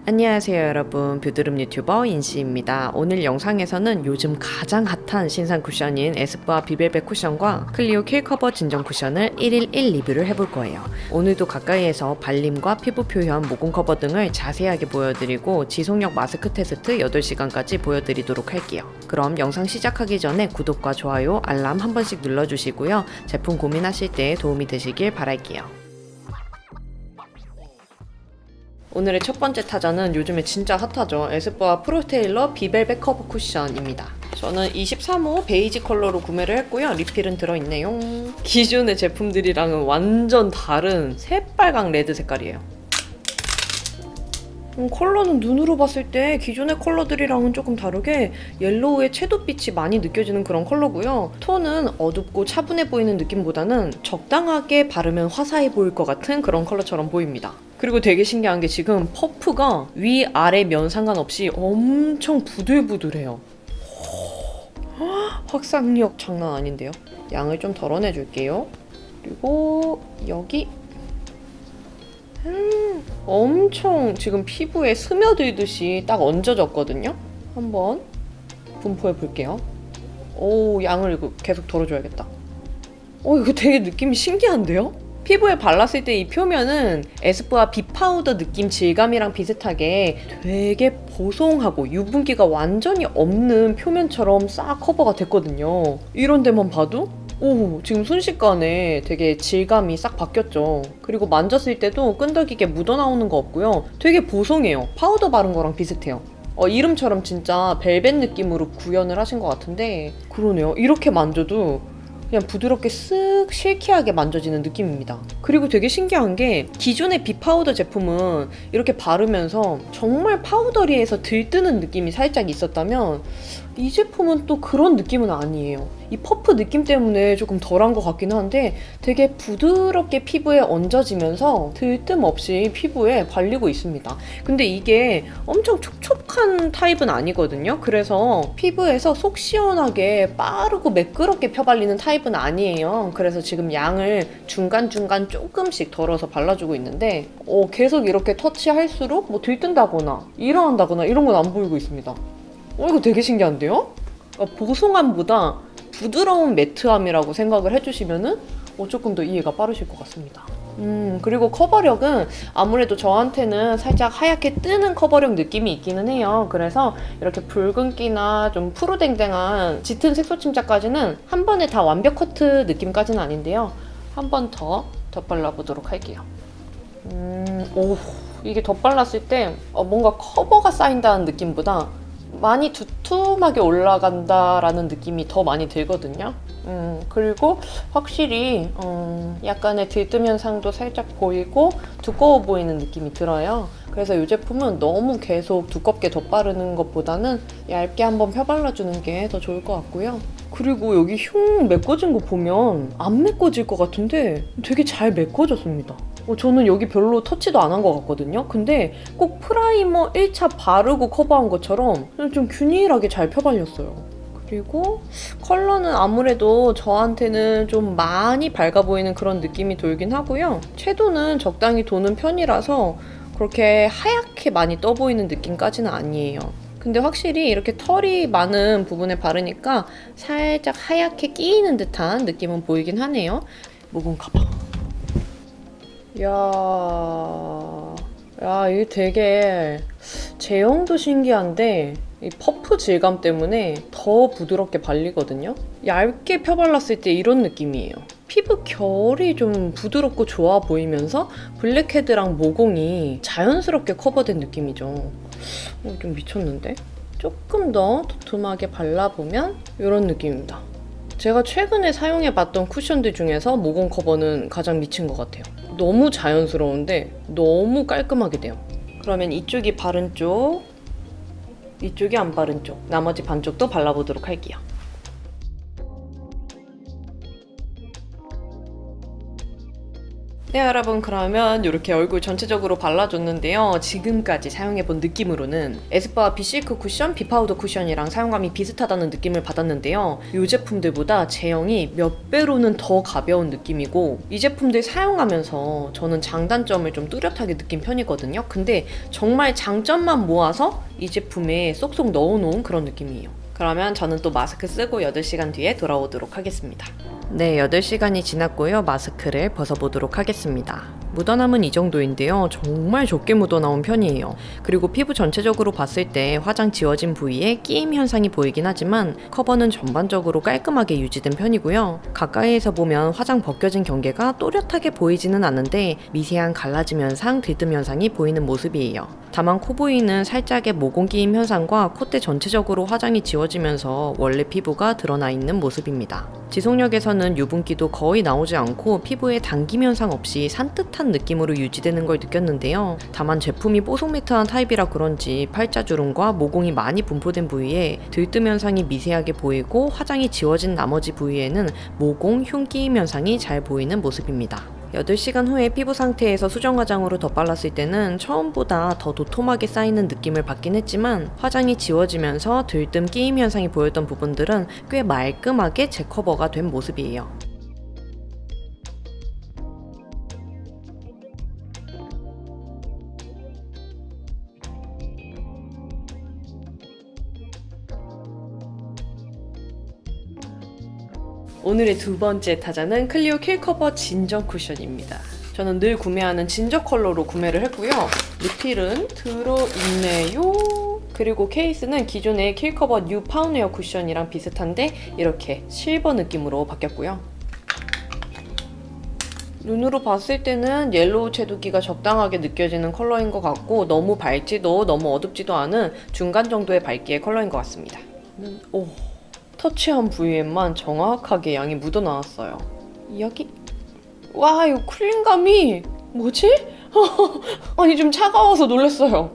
안녕하세요 여러분, 뷰드룸 유튜버 인시입니다. 오늘 영상에서는 요즘 가장 핫한 신상 쿠션인 에스쁘아 비벨벳 쿠션과 클리오 킬커버 진정 쿠션을 1일 1 리뷰를 해볼 거예요. 오늘도 가까이에서 발림과 피부 표현, 모공 커버 등을 자세하게 보여드리고 지속력 마스크 테스트 8시간까지 보여드리도록 할게요. 그럼 영상 시작하기 전에 구독과 좋아요, 알람 한 번씩 눌러주시고요. 제품 고민하실 때 도움이 되시길 바랄게요. 오늘의 첫 번째 타자는 요즘에 진짜 핫하죠. 에스쁘아 프로테일러 비벨벳 커버 쿠션입니다. 저는 23호 베이지 컬러로 구매를 했고요. 리필은 들어있네요. 기존의 제품들이랑은 완전 다른 새빨강 레드 색깔이에요. 컬러는 눈으로 봤을 때 기존의 컬러들이랑은 조금 다르게 옐로우의 채도빛이 많이 느껴지는 그런 컬러고요. 톤은 어둡고 차분해 보이는 느낌보다는 적당하게 바르면 화사해 보일 것 같은 그런 컬러처럼 보입니다. 그리고 되게 신기한 게 지금 퍼프가 위아래 면 상관없이 엄청 부들부들해요. 확산력 장난 아닌데요? 양을 좀 덜어내 줄게요. 그리고 여기 엄청 지금 피부에 스며들듯이 딱 얹어졌거든요? 한번 분포해 볼게요. 오, 양을 이거 계속 덜어줘야겠다. 이거 되게 느낌이 신기한데요? 피부에 발랐을 때 이 표면은 에스쁘아 비파우더 느낌 질감이랑 비슷하게 되게 보송하고 유분기가 완전히 없는 표면처럼 싹 커버가 됐거든요. 이런 데만 봐도 지금 순식간에 되게 질감이 싹 바뀌었죠. 그리고 만졌을 때도 끈적이게 묻어나오는 거 없고요. 되게 보송해요. 파우더 바른 거랑 비슷해요. 이름처럼 진짜 벨벳 느낌으로 구현을 하신 것 같은데 그러네요. 이렇게 만져도 그냥 부드럽게 쓱 실키하게 만져지는 느낌입니다. 그리고 되게 신기한 게 기존의 비파우더 제품은 이렇게 바르면서 정말 파우더리에서 들뜨는 느낌이 살짝 있었다면 이 제품은 또 그런 느낌은 아니에요. 이 퍼프 느낌 때문에 조금 덜한 것 같긴 한데 되게 부드럽게 피부에 얹어지면서 들뜸 없이 피부에 발리고 있습니다. 근데 이게 엄청 촉촉한 타입은 아니거든요. 그래서 피부에서 속 시원하게 빠르고 매끄럽게 펴발리는 타입은 아니에요. 그래서 지금 양을 중간중간 조금씩 덜어서 발라주고 있는데 계속 이렇게 터치할수록 뭐 들뜬다거나 일어난다거나 이런 건 안 보이고 있습니다. 이거 되게 신기한데요? 보송함보다 부드러운 매트함이라고 생각을 해주시면은 조금 더 이해가 빠르실 것 같습니다. 그리고 커버력은 아무래도 저한테는 살짝 하얗게 뜨는 커버력 느낌이 있기는 해요. 그래서 이렇게 붉은기나 좀 푸르댕댕한 짙은 색소 침착까지는 한 번에 다 완벽 커트 느낌까지는 아닌데요. 한 번 더 덧발라보도록 할게요. 이게 덧발랐을 때 뭔가 커버가 쌓인다는 느낌보다 많이 두툼하게 올라간다라는 느낌이 더 많이 들거든요. 그리고 확실히 약간의 들뜸 현상도 살짝 보이고 두꺼워 보이는 느낌이 들어요. 그래서 이 제품은 너무 계속 두껍게 덧바르는 것보다는 얇게 한번 펴발라주는 게 더 좋을 것 같고요. 그리고 여기 흉 메꿔진 거 보면 안 메꿔질 것 같은데 되게 잘 메꿔졌습니다. 저는 여기 별로 터치도 안 한 것 같거든요. 근데 꼭 프라이머 1차 바르고 커버한 것처럼 좀 균일하게 잘 펴발렸어요. 그리고 컬러는 아무래도 저한테는 좀 많이 밝아 보이는 그런 느낌이 돌긴 하고요. 채도는 적당히 도는 편이라서 그렇게 하얗게 많이 떠 보이는 느낌까지는 아니에요. 근데 확실히 이렇게 털이 많은 부분에 바르니까 살짝 하얗게 끼이는 듯한 느낌은 보이긴 하네요. 모공 커버. 이게 되게 제형도 신기한데 이 퍼프 질감 때문에 더 부드럽게 발리거든요. 얇게 펴발랐을 때 이런 느낌이에요. 피부 결이 좀 부드럽고 좋아 보이면서 블랙헤드랑 모공이 자연스럽게 커버된 느낌이죠. 좀 미쳤는데? 조금 더 두툼하게 발라보면 이런 느낌입니다. 제가 최근에 사용해봤던 쿠션들 중에서 모공 커버는 가장 미친 것 같아요. 너무 자연스러운데 너무 깔끔하게 돼요. 그러면 이쪽이 바른 쪽, 이쪽이 안 바른 쪽, 나머지 반쪽도 발라보도록 할게요. 네 여러분, 그러면 이렇게 얼굴 전체적으로 발라줬는데요. 지금까지 사용해본 느낌으로는 에스쁘아 비실크 쿠션, 비파우더 쿠션이랑 사용감이 비슷하다는 느낌을 받았는데요. 이 제품들보다 제형이 몇 배로는 더 가벼운 느낌이고, 이 제품들 사용하면서 저는 장단점을 좀 뚜렷하게 느낀 편이거든요. 근데 정말 장점만 모아서 이 제품에 쏙쏙 넣어놓은 그런 느낌이에요. 그러면 저는 또 마스크 쓰고 8시간 뒤에 돌아오도록 하겠습니다. 네, 8시간이 지났고요. 마스크를 벗어보도록 하겠습니다. 묻어남은 이 정도인데요. 정말 적게 묻어나온 편이에요. 그리고 피부 전체적으로 봤을 때 화장 지워진 부위에 끼임 현상이 보이긴 하지만 커버는 전반적으로 깔끔하게 유지된 편이고요. 가까이에서 보면 화장 벗겨진 경계가 또렷하게 보이지는 않는데 미세한 갈라짐 현상, 들뜸 현상이 보이는 모습이에요. 다만 코 부위는 살짝의 모공 끼임 현상과 콧대 전체적으로 화장이 지워지면서 원래 피부가 드러나 있는 모습입니다. 지속력에서는 유분기도 거의 나오지 않고 피부에 당김 현상 없이 산뜻한 느낌으로 유지되는 걸 느꼈는데요. 다만 제품이 뽀송 매트한 타입이라 그런지 팔자주름과 모공이 많이 분포된 부위에 들뜸 현상이 미세하게 보이고 화장이 지워진 나머지 부위에는 모공, 흉 끼임 현상이 잘 보이는 모습입니다. 8시간 후에 피부 상태에서 수정 화장으로 덧발랐을 때는 처음보다 더 도톰하게 쌓이는 느낌을 받긴 했지만 화장이 지워지면서 들뜸 끼임 현상이 보였던 부분들은 꽤 말끔하게 재커버가 된 모습이에요. 오늘의 두 번째 타자는 클리오 킬커버 진정 쿠션입니다. 저는 늘 구매하는 진저 컬러로 구매를 했고요. 리필은 들어있네요. 그리고 케이스는 기존의 킬커버 뉴 파운웨어 쿠션이랑 비슷한데 이렇게 실버 느낌으로 바뀌었고요. 눈으로 봤을 때는 옐로우 채도기가 적당하게 느껴지는 컬러인 것 같고 너무 밝지도 너무 어둡지도 않은 중간 정도의 밝기의 컬러인 것 같습니다. 오, 터치한 부위에만 정확하게 양이 묻어나왔어요. 여기? 와, 이거 쿨링감이 뭐지? 아니 좀 차가워서 놀랐어요.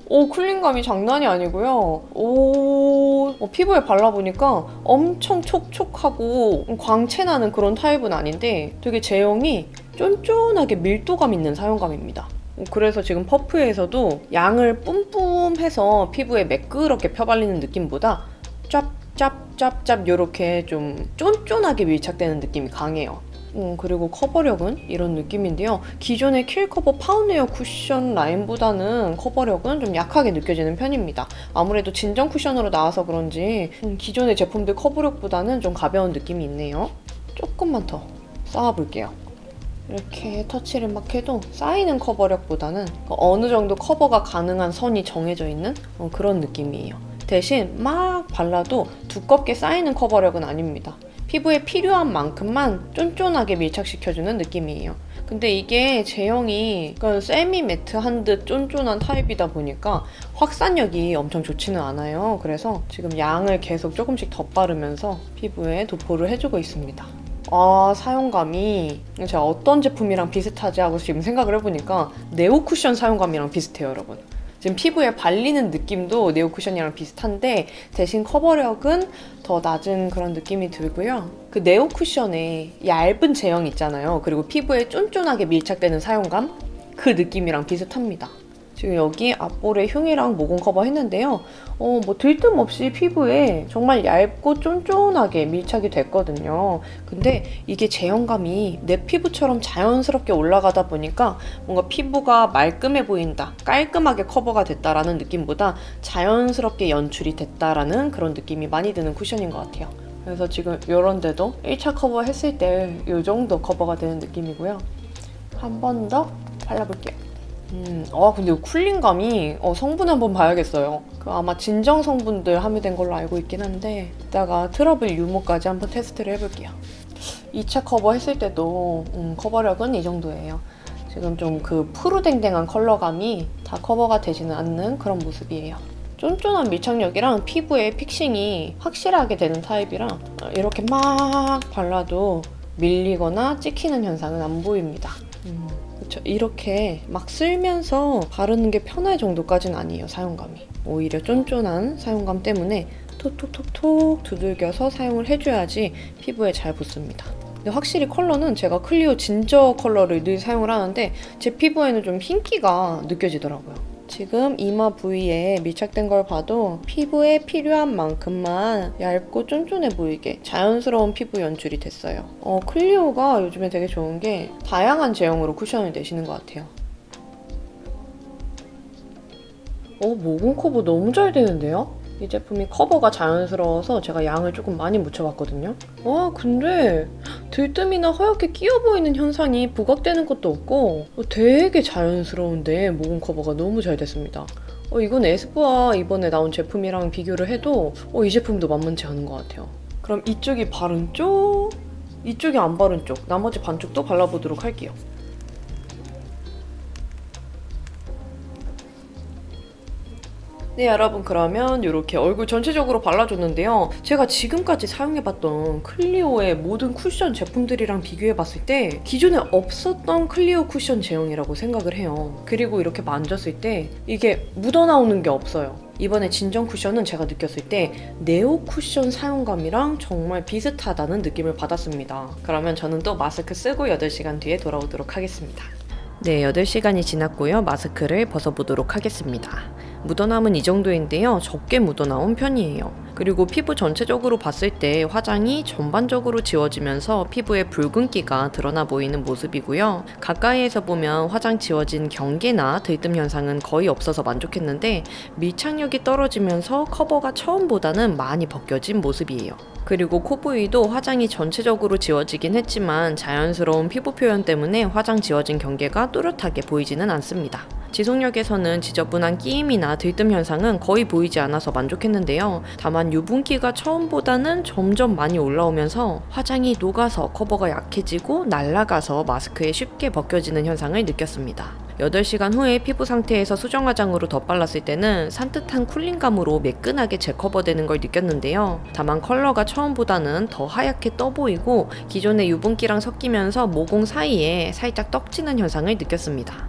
오, 쿨링감이 장난이 아니고요. 오, 피부에 발라보니까 엄청 촉촉하고 광채나는 그런 타입은 아닌데 되게 제형이 쫀쫀하게 밀도감 있는 사용감입니다. 그래서 지금 퍼프에서도 양을 뿜뿜해서 피부에 매끄럽게 펴발리는 느낌보다 짭짭짭짭 요렇게 좀 쫀쫀하게 밀착되는 느낌이 강해요. 그리고 커버력은 이런 느낌인데요. 기존의 킬커버 파운웨어 쿠션 라인보다는 커버력은 좀 약하게 느껴지는 편입니다. 아무래도 진정 쿠션으로 나와서 그런지 기존의 제품들 커버력보다는 좀 가벼운 느낌이 있네요. 조금만 더 쌓아볼게요. 이렇게 터치를 막 해도 쌓이는 커버력보다는 어느 정도 커버가 가능한 선이 정해져 있는 그런 느낌이에요. 대신 막 발라도 두껍게 쌓이는 커버력은 아닙니다. 피부에 필요한 만큼만 쫀쫀하게 밀착시켜주는 느낌이에요. 근데 이게 제형이 세미 매트한 듯 쫀쫀한 타입이다 보니까 확산력이 엄청 좋지는 않아요. 그래서 지금 양을 계속 조금씩 덧바르면서 피부에 도포를 해주고 있습니다. 아, 사용감이 제가 어떤 제품이랑 비슷하지 하고 지금 생각을 해보니까 네오 쿠션 사용감이랑 비슷해요, 여러분. 지금 피부에 발리는 느낌도 네오 쿠션이랑 비슷한데 대신 커버력은 더 낮은 그런 느낌이 들고요. 그 네오 쿠션의 얇은 제형 있잖아요. 그리고 피부에 쫀쫀하게 밀착되는 사용감? 그 느낌이랑 비슷합니다. 지금 여기 앞볼에 흉이랑 모공 커버 했는데요. 뭐 들뜸 없이 피부에 정말 얇고 쫀쫀하게 밀착이 됐거든요. 근데 이게 제형감이 내 피부처럼 자연스럽게 올라가다 보니까 뭔가 피부가 말끔해 보인다, 깔끔하게 커버가 됐다라는 느낌보다 자연스럽게 연출이 됐다라는 그런 느낌이 많이 드는 쿠션인 것 같아요. 그래서 지금 이런 데도 1차 커버 했을 때 이 정도 커버가 되는 느낌이고요. 한 번 더 발라볼게요. 근데 쿨링감이 성분 한번 봐야겠어요. 아마 진정 성분들 함유된 걸로 알고 있긴 한데 이따가 트러블 유무까지 한번 테스트를 해볼게요. 2차 커버 했을 때도 커버력은 이 정도예요. 지금 좀 그 푸르댕댕한 컬러감이 다 커버가 되지는 않는 그런 모습이에요. 쫀쫀한 밀착력이랑 피부에 픽싱이 확실하게 되는 타입이라 이렇게 막 발라도 밀리거나 찍히는 현상은 안 보입니다. 그쵸? 이렇게 막 쓸면서 바르는 게 편할 정도까지는 아니에요, 사용감이. 오히려 쫀쫀한 사용감 때문에 톡톡톡톡 두들겨서 사용을 해줘야지 피부에 잘 붙습니다. 근데 확실히 컬러는 제가 클리오 진저 컬러를 늘 사용을 하는데 제 피부에는 좀 흰기가 느껴지더라고요. 지금 이마 부위에 밀착된 걸 봐도 피부에 필요한 만큼만 얇고 쫀쫀해 보이게 자연스러운 피부 연출이 됐어요. 클리오가 요즘에 되게 좋은 게 다양한 제형으로 쿠션을 내시는 것 같아요. 모공 커버 너무 잘 되는데요? 이 제품이 커버가 자연스러워서 제가 양을 조금 많이 묻혀봤거든요. 와, 근데 들뜸이나 허옇게 끼어 보이는 현상이 부각되는 것도 없고 되게 자연스러운데 모공 커버가 너무 잘 됐습니다. 이건 에스쁘아 이번에 나온 제품이랑 비교를 해도 이 제품도 만만치 않은 것 같아요. 그럼 이쪽이 바른 쪽, 이쪽이 안 바른 쪽, 나머지 반쪽도 발라보도록 할게요. 네, 여러분, 그러면 이렇게 얼굴 전체적으로 발라줬는데요. 제가 지금까지 사용해봤던 클리오의 모든 쿠션 제품들이랑 비교해봤을 때 기존에 없었던 클리오 쿠션 제형이라고 생각을 해요. 그리고 이렇게 만졌을 때 이게 묻어나오는 게 없어요. 이번에 진정 쿠션은 제가 느꼈을 때 네오 쿠션 사용감이랑 정말 비슷하다는 느낌을 받았습니다. 그러면 저는 또 마스크 쓰고 8시간 뒤에 돌아오도록 하겠습니다. 네, 8시간이 지났고요. 마스크를 벗어보도록 하겠습니다. 묻어남은 이 정도인데요. 적게 묻어나온 편이에요. 그리고 피부 전체적으로 봤을 때 화장이 전반적으로 지워지면서 피부에 붉은기가 드러나 보이는 모습이고요. 가까이에서 보면 화장 지워진 경계나 들뜸 현상은 거의 없어서 만족했는데 밀착력이 떨어지면서 커버가 처음보다는 많이 벗겨진 모습이에요. 그리고 코 부위도 화장이 전체적으로 지워지긴 했지만 자연스러운 피부 표현 때문에 화장 지워진 경계가 또렷하게 보이지는 않습니다. 지속력에서는 지저분한 끼임이나 들뜸 현상은 거의 보이지 않아서 만족했는데요. 다만 유분기가 처음보다는 점점 많이 올라오면서 화장이 녹아서 커버가 약해지고 날아가서 마스크에 쉽게 벗겨지는 현상을 느꼈습니다. 8시간 후에 피부 상태에서 수정 화장으로 덧발랐을 때는 산뜻한 쿨링감으로 매끈하게 재커버되는 걸 느꼈는데요. 다만 컬러가 처음보다는 더 하얗게 떠 보이고 기존의 유분기랑 섞이면서 모공 사이에 살짝 떡지는 현상을 느꼈습니다.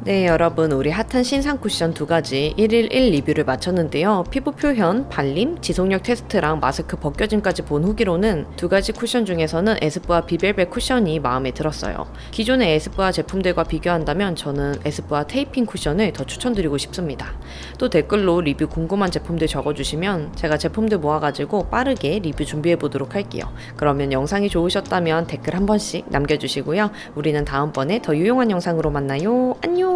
네, 여러분, 우리 핫한 신상 쿠션 2가지 1일 1 리뷰를 마쳤는데요. 피부 표현, 발림, 지속력 테스트랑 마스크 벗겨짐까지 본 후기로는 2가지 쿠션 중에서는 에스쁘아 비벨벳 쿠션이 마음에 들었어요. 기존의 에스쁘아 제품들과 비교한다면 저는 에스쁘아 테이핑 쿠션을 더 추천드리고 싶습니다. 또 댓글로 리뷰 궁금한 제품들 적어주시면 제가 제품들 모아가지고 빠르게 리뷰 준비해보도록 할게요. 그러면 영상이 좋으셨다면 댓글 한 번씩 남겨주시고요. 우리는 다음번에 더 유용한 영상으로 만나요. 안녕!